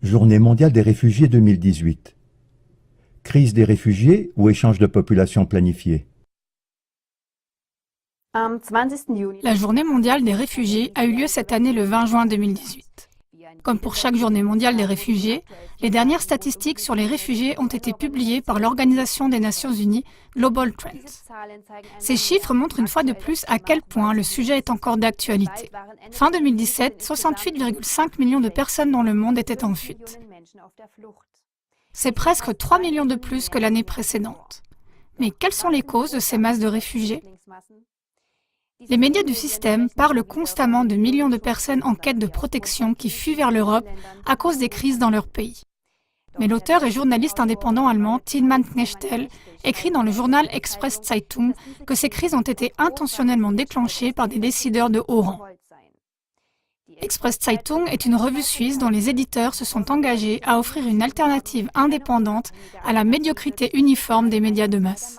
Journée mondiale des réfugiés 2018. Crise des réfugiés ou échange de population planifié? La journée mondiale des réfugiés a eu lieu cette année le 20 juin 2018. Comme pour chaque journée mondiale des réfugiés, les dernières statistiques sur les réfugiés ont été publiées par l'Organisation des Nations Unies Global Trends. Ces chiffres montrent une fois de plus à quel point le sujet est encore d'actualité. Fin 2017, 68,5 millions de personnes dans le monde étaient en fuite. C'est presque 3 millions de plus que l'année précédente. Mais quelles sont les causes de ces masses de réfugiés ? Les médias du système parlent constamment de millions de personnes en quête de protection qui fuient vers l'Europe à cause des crises dans leur pays. Mais l'auteur et journaliste indépendant allemand Tilman Knechtel écrit dans le journal Express Zeitung que ces crises ont été intentionnellement déclenchées par des décideurs de haut rang. Express Zeitung est une revue suisse dont les éditeurs se sont engagés à offrir une alternative indépendante à la médiocrité uniforme des médias de masse.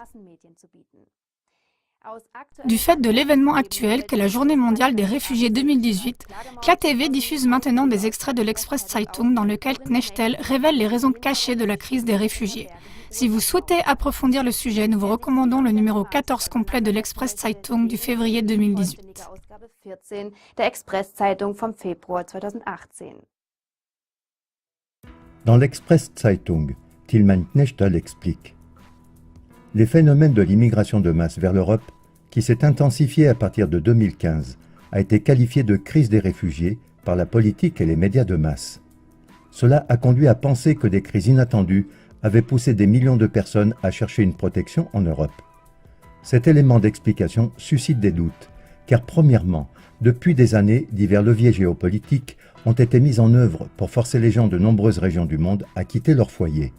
Du fait de l'événement actuel qu'est la Journée mondiale des réfugiés 2018, KTV diffuse maintenant des extraits de l'Express Zeitung dans lequel Knechtel révèle les raisons cachées de la crise des réfugiés. Si vous souhaitez approfondir le sujet, nous vous recommandons le numéro 14 complet de l'Express Zeitung du février 2018. Dans l'Express Zeitung, Tilman Knechtel explique: les phénomènes de l'immigration de masse vers l'Europe, qui s'est intensifié à partir de 2015, a été qualifié de crise des réfugiés par la politique et les médias de masse. Cela a conduit à penser que des crises inattendues avaient poussé des millions de personnes à chercher une protection en Europe. Cet élément d'explication suscite des doutes, car premièrement, depuis des années, divers leviers géopolitiques ont été mis en œuvre pour forcer les gens de nombreuses régions du monde à quitter leur foyer.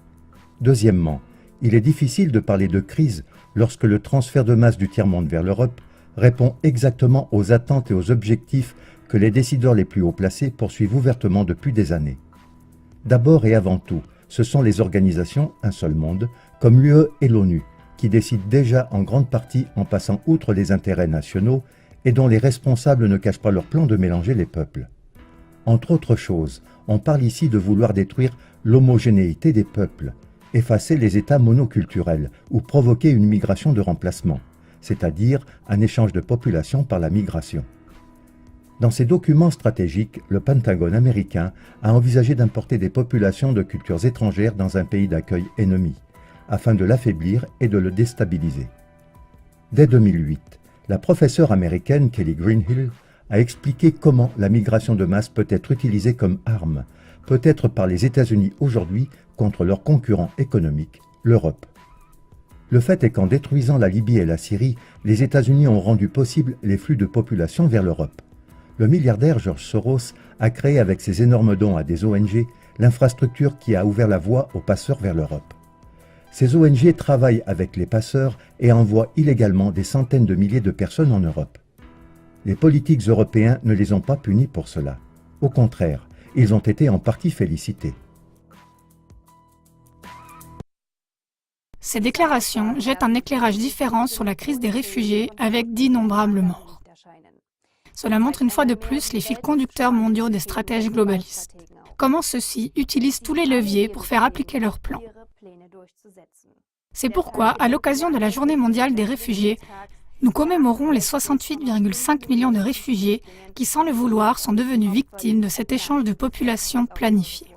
Deuxièmement, il est difficile de parler de crise lorsque le transfert de masse du tiers-monde vers l'Europe répond exactement aux attentes et aux objectifs que les décideurs les plus haut placés poursuivent ouvertement depuis des années. D'abord et avant tout, ce sont les organisations Un seul monde, comme l'UE et l'ONU, qui décident déjà en grande partie en passant outre les intérêts nationaux et dont les responsables ne cachent pas leur plan de mélanger les peuples. Entre autres choses, on parle ici de vouloir détruire l'homogénéité des peuples, effacer les États monoculturels ou provoquer une migration de remplacement, c'est-à-dire un échange de population par la migration. Dans ses documents stratégiques, le Pentagone américain a envisagé d'importer des populations de cultures étrangères dans un pays d'accueil ennemi, afin de l'affaiblir et de le déstabiliser. Dès 2008, la professeure américaine Kelly Greenhill a expliqué comment la migration de masse peut être utilisée comme arme, peut-être par les États-Unis aujourd'hui contre leur concurrent économique, l'Europe. Le fait est qu'en détruisant la Libye et la Syrie, les États-Unis ont rendu possible les flux de population vers l'Europe. Le milliardaire George Soros a créé avec ses énormes dons à des ONG l'infrastructure qui a ouvert la voie aux passeurs vers l'Europe. Ces ONG travaillent avec les passeurs et envoient illégalement des centaines de milliers de personnes en Europe. Les politiques européens ne les ont pas punis pour cela. Au contraire, ils ont été en partie félicités. Ces déclarations jettent un éclairage différent sur la crise des réfugiés avec d'innombrables morts. Cela montre une fois de plus les fils conducteurs mondiaux des stratèges globalistes. Comment ceux-ci utilisent tous les leviers pour faire appliquer leurs plans. C'est pourquoi, à l'occasion de la Journée mondiale des réfugiés, nous commémorons les 68,5 millions de réfugiés qui, sans le vouloir, sont devenus victimes de cet échange de population planifié.